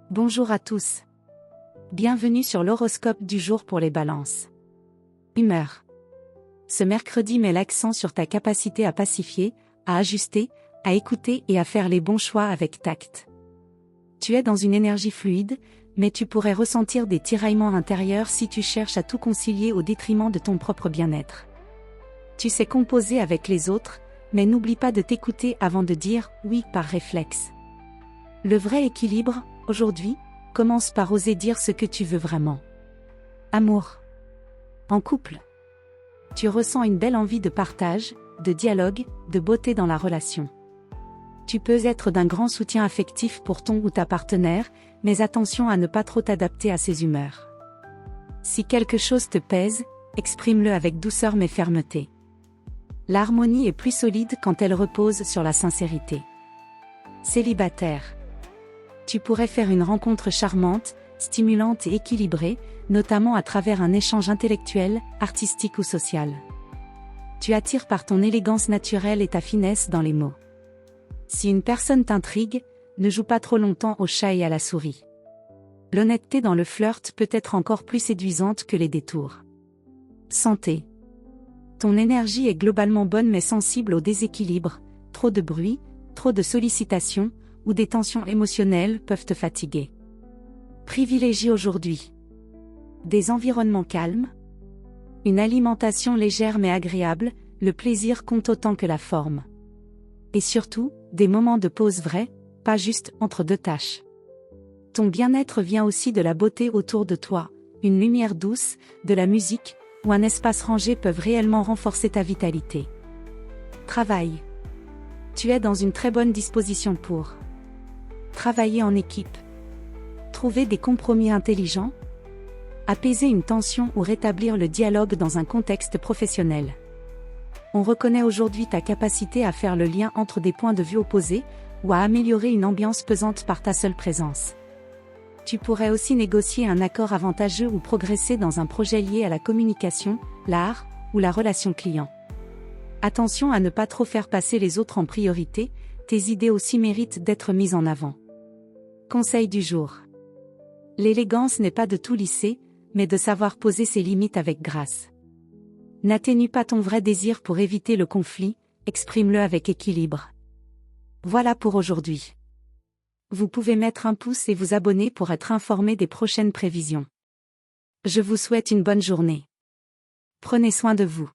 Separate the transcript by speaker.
Speaker 1: Bonjour à tous. Bienvenue sur l'horoscope du jour pour les balances. Humeur. Ce mercredi met l'accent sur ta capacité à pacifier, à ajuster, à écouter et à faire les bons choix avec tact. Tu es dans une énergie fluide, mais tu pourrais ressentir des tiraillements intérieurs si tu cherches à tout concilier au détriment de ton propre bien-être. Tu sais composer avec les autres, mais n'oublie pas de t'écouter avant de dire « oui » par réflexe. Le vrai équilibre, aujourd'hui, commence par oser dire ce que tu veux vraiment. Amour. En couple. Tu ressens une belle envie de partage, de dialogue, de beauté dans la relation. Tu peux être d'un grand soutien affectif pour ton ou ta partenaire, mais attention à ne pas trop t'adapter à ses humeurs. Si quelque chose te pèse, exprime-le avec douceur mais fermeté. L'harmonie est plus solide quand elle repose sur la sincérité. Célibataire. Tu pourrais faire une rencontre charmante, stimulante et équilibrée, notamment à travers un échange intellectuel, artistique ou social. Tu attires par ton élégance naturelle et ta finesse dans les mots. Si une personne t'intrigue, ne joue pas trop longtemps au chat et à la souris. L'honnêteté dans le flirt peut être encore plus séduisante que les détours. Santé. Ton énergie est globalement bonne mais sensible au déséquilibre, trop de bruit, trop de sollicitations, ou des tensions émotionnelles peuvent te fatiguer. Privilégie aujourd'hui des environnements calmes, une alimentation légère mais agréable, le plaisir compte autant que la forme. Et surtout, des moments de pause vrais, pas juste entre deux tâches. Ton bien-être vient aussi de la beauté autour de toi, une lumière douce, de la musique, ou un espace rangé peuvent réellement renforcer ta vitalité. Travail. Tu es dans une très bonne disposition pour travailler en équipe. Trouver des compromis intelligents. Apaiser une tension ou rétablir le dialogue dans un contexte professionnel. On reconnaît aujourd'hui ta capacité à faire le lien entre des points de vue opposés, ou à améliorer une ambiance pesante par ta seule présence. Tu pourrais aussi négocier un accord avantageux ou progresser dans un projet lié à la communication, l'art, ou la relation client. Attention à ne pas trop faire passer les autres en priorité, tes idées aussi méritent d'être mises en avant. Conseil du jour. L'élégance n'est pas de tout lisser, mais de savoir poser ses limites avec grâce. N'atténue pas ton vrai désir pour éviter le conflit, exprime-le avec équilibre. Voilà pour aujourd'hui. Vous pouvez mettre un pouce et vous abonner pour être informé des prochaines prévisions. Je vous souhaite une bonne journée. Prenez soin de vous.